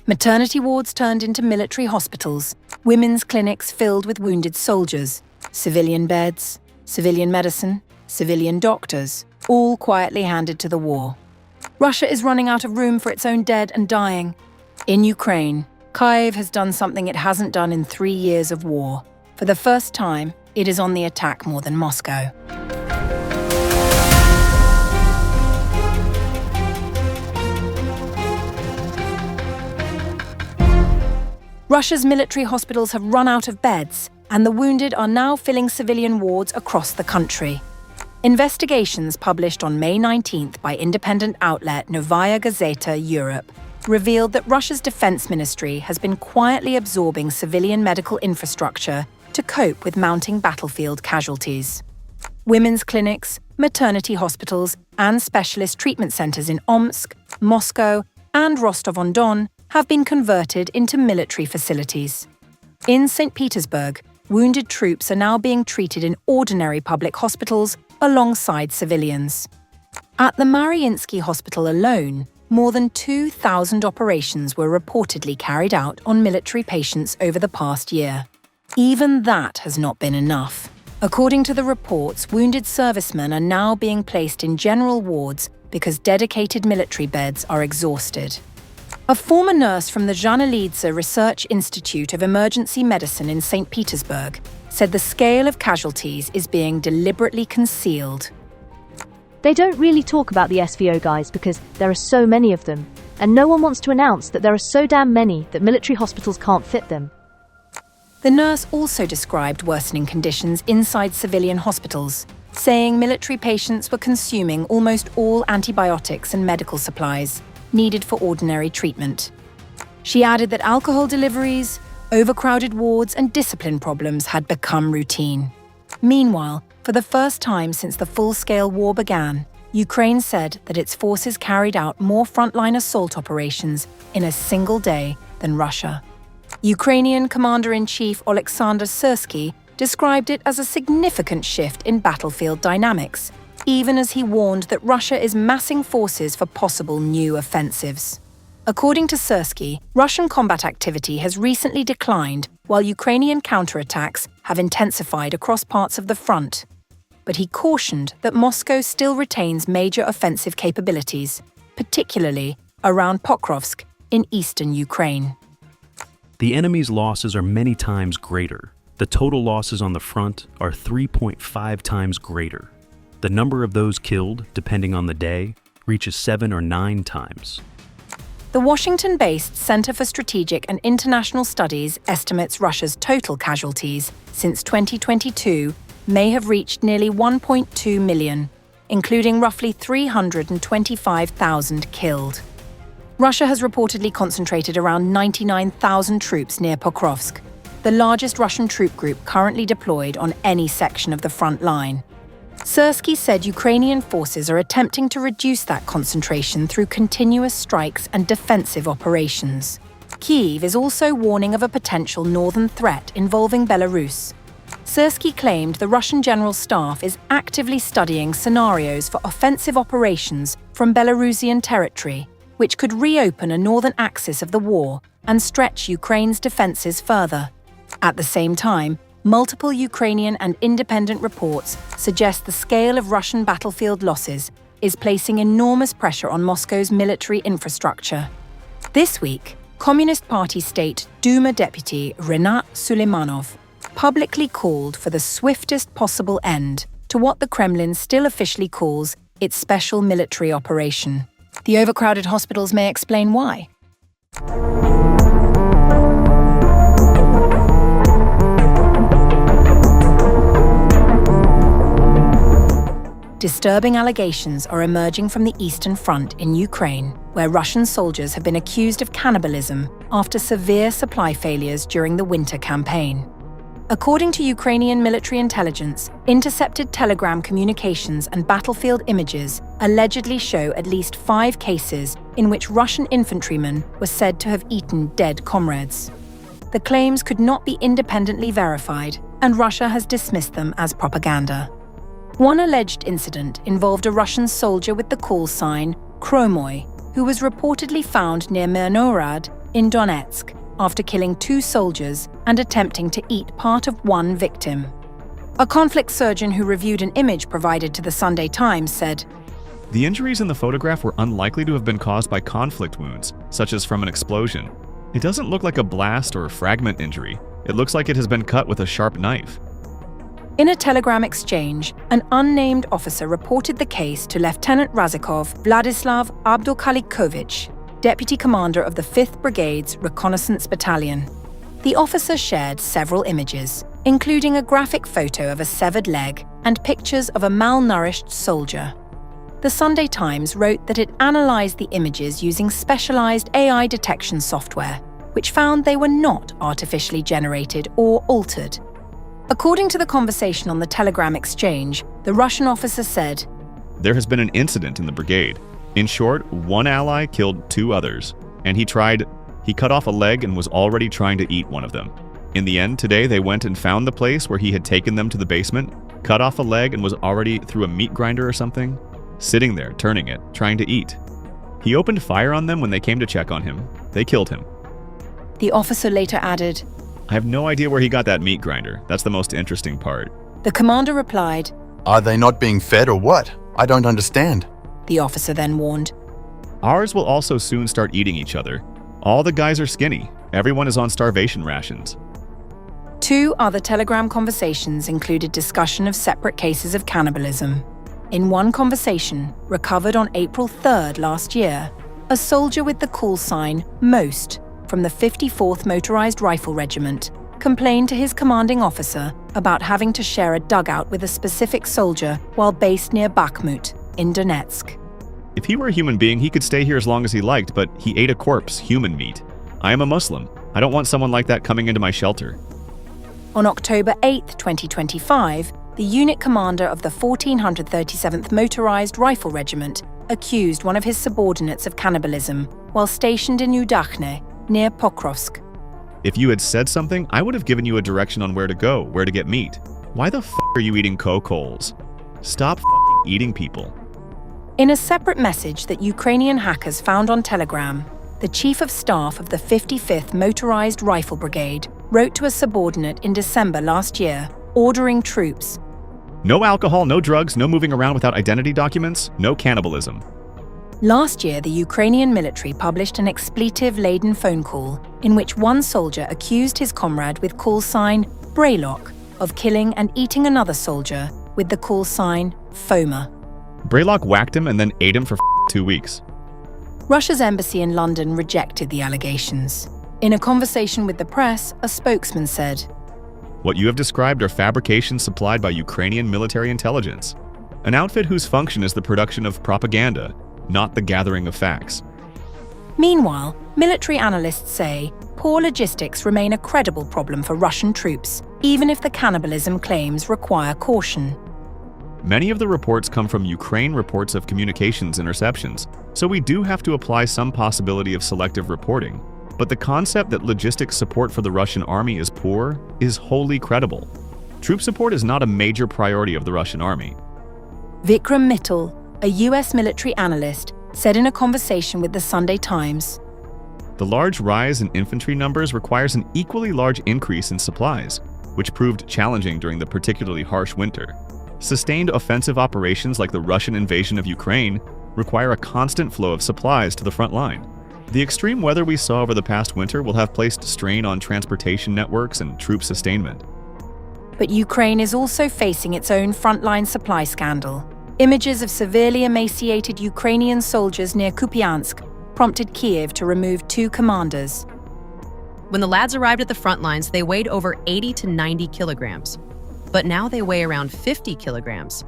Maternity wards turned into military hospitals, women's clinics filled with wounded soldiers, civilian beds, civilian medicine, civilian doctors, all quietly handed to the war. Russia is running out of room for its own dead and dying. In Ukraine, Kyiv has done something it hasn't done in 3 years of war. For the first time, it is on the attack more than Moscow. Russia's military hospitals have run out of beds, and the wounded are now filling civilian wards across the country. Investigations published on May 19th by independent outlet Novaya Gazeta Europe revealed that Russia's defense ministry has been quietly absorbing civilian medical infrastructure to cope with mounting battlefield casualties. Women's clinics, maternity hospitals, and specialist treatment centers in Omsk, Moscow, and Rostov-on-Don have been converted into military facilities. In Saint Petersburg, wounded troops are now being treated in ordinary public hospitals alongside civilians. At the Mariinsky Hospital alone, more than 2,000 operations were reportedly carried out on military patients over the past year. Even that has not been enough. According to the reports, wounded servicemen are now being placed in general wards because dedicated military beds are exhausted. A former nurse from the Zhanelidze Research Institute of Emergency Medicine in St. Petersburg said the scale of casualties is being deliberately concealed. They don't really talk about the SVO guys because there are so many of them, and no one wants to announce that there are so damn many that military hospitals can't fit them. The nurse also described worsening conditions inside civilian hospitals, saying military patients were consuming almost all antibiotics and medical supplies needed for ordinary treatment. She added that alcohol deliveries, overcrowded wards, and discipline problems had become routine. Meanwhile, for the first time since the full-scale war began, Ukraine said that its forces carried out more frontline assault operations in a single day than Russia. Ukrainian Commander-in-Chief Oleksandr Syrsky described it as a significant shift in battlefield dynamics, even as he warned that Russia is massing forces for possible new offensives. According to Syrsky, Russian combat activity has recently declined while Ukrainian counterattacks have intensified across parts of the front. But he cautioned that Moscow still retains major offensive capabilities, particularly around Pokrovsk in eastern Ukraine. The enemy's losses are many times greater. The total losses on the front are 3.5 times greater. The number of those killed, depending on the day, reaches 7 or 9 times. The Washington-based Center for Strategic and International Studies estimates Russia's total casualties since 2022 may have reached nearly 1.2 million, including roughly 325,000 killed. Russia has reportedly concentrated around 99,000 troops near Pokrovsk, the largest Russian troop group currently deployed on any section of the front line. Syrsky said Ukrainian forces are attempting to reduce that concentration through continuous strikes and defensive operations. Kyiv is also warning of a potential northern threat involving Belarus. Syrsky claimed the Russian General Staff is actively studying scenarios for offensive operations from Belarusian territory, which could reopen a northern axis of the war and stretch Ukraine's defenses further. At the same time, multiple Ukrainian and independent reports suggest the scale of Russian battlefield losses is placing enormous pressure on Moscow's military infrastructure. This week, Communist Party State Duma deputy Renat Suleimanov publicly called for the swiftest possible end to what the Kremlin still officially calls its special military operation. The overcrowded hospitals may explain why. Disturbing allegations are emerging from the Eastern Front in Ukraine, where Russian soldiers have been accused of cannibalism after severe supply failures during the winter campaign. According to Ukrainian military intelligence, intercepted telegram communications and battlefield images allegedly show at least 5 cases in which Russian infantrymen were said to have eaten dead comrades. The claims could not be independently verified, and Russia has dismissed them as propaganda. One alleged incident involved a Russian soldier with the call sign Kromoy, who was reportedly found near Mirnorad in Donetsk after killing 2 soldiers and attempting to eat part of one victim. A conflict surgeon who reviewed an image provided to the Sunday Times said, "The injuries in the photograph were unlikely to have been caused by conflict wounds, such as from an explosion. It doesn't look like a blast or fragment injury. It looks like it has been cut with a sharp knife." In a telegram exchange, an unnamed officer reported the case to Lieutenant Razikov Vladislav Abdulkalikovich, deputy commander of the 5th Brigade's Reconnaissance Battalion. The officer shared several images, including a graphic photo of a severed leg and pictures of a malnourished soldier. The Sunday Times wrote that it analysed the images using specialised AI detection software, which found they were not artificially generated or altered. According to the conversation on the Telegram exchange, the Russian officer said, "There has been an incident in the brigade. In short, one ally killed 2 others, and he cut off a leg and was already trying to eat one of them. In the end, today they went and found the place where he had taken them to the basement, cut off a leg and was already through a meat grinder or something, sitting there, turning it, trying to eat. He opened fire on them when they came to check on him. They killed him." The officer later added, "I have no idea where he got that meat grinder. That's the most interesting part." The commander replied, Are they not being fed or what? I don't understand. the officer then warned. Ours will also soon start eating each other. All the guys are skinny. Everyone is on starvation rations. 2 other Telegram conversations included discussion of separate cases of cannibalism. In one conversation, recovered on April 3rd last year, a soldier with the call sign MOST from the 54th Motorized Rifle Regiment complained to his commanding officer about having to share a dugout with a specific soldier while based near Bakhmut in Donetsk. If he were a human being, he could stay here as long as he liked, but he ate a corpse, human meat. I am a Muslim. I don't want someone like that coming into my shelter. On October 8, 2025, the unit commander of the 1437th Motorized Rifle Regiment accused one of his subordinates of cannibalism while stationed in Udachne, near Pokrovsk. If you had said something, I would have given you a direction on where to go, where to get meat. Why the f*** are you eating coals? Stop f***ing eating people. In a separate message that Ukrainian hackers found on Telegram, the Chief of Staff of the 55th Motorized Rifle Brigade wrote to a subordinate in December last year, ordering troops. No alcohol, no drugs, no moving around without identity documents, no cannibalism. Last year, the Ukrainian military published an expletive-laden phone call in which one soldier accused his comrade with call sign Braylok of killing and eating another soldier with the call sign Foma. Braylok whacked him and then ate him for 2 weeks. Russia's embassy in London rejected the allegations. In a conversation with the press, a spokesman said, "What you have described are fabrications supplied by Ukrainian military intelligence, an outfit whose function is the production of propaganda, not the gathering of facts." Meanwhile, military analysts say poor logistics remain a credible problem for Russian troops, even if the cannibalism claims require caution. Many of the reports come from Ukraine reports of communications interceptions, so we do have to apply some possibility of selective reporting. But the concept that logistics support for the Russian army is poor is wholly credible. Troop support is not a major priority of the Russian army. Vikram Mittal, a US military analyst, said in a conversation with the Sunday Times, The large rise in infantry numbers requires an equally large increase in supplies, which proved challenging during the particularly harsh winter. Sustained offensive operations like the Russian invasion of Ukraine require a constant flow of supplies to the front line. The extreme weather we saw over the past winter will have placed strain on transportation networks and troop sustainment. But Ukraine is also facing its own frontline supply scandal. Images of severely emaciated Ukrainian soldiers near Kupiansk prompted Kyiv to remove 2 commanders. When the lads arrived at the front lines, they weighed over 80 to 90 kilograms. But now they weigh around 50 kilograms.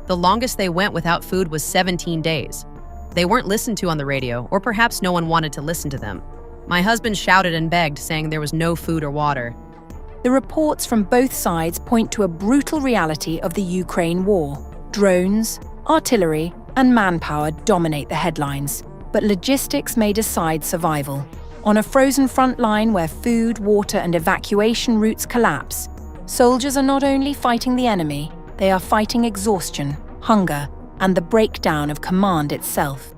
The longest they went without food was 17 days. They weren't listened to on the radio, or perhaps no one wanted to listen to them. My husband shouted and begged, saying there was no food or water. The reports from both sides point to a brutal reality of the Ukraine war. Drones, artillery, and manpower dominate the headlines, but logistics may decide survival. On a frozen front line where food, water, and evacuation routes collapse, soldiers are not only fighting the enemy, they are fighting exhaustion, hunger, and the breakdown of command itself.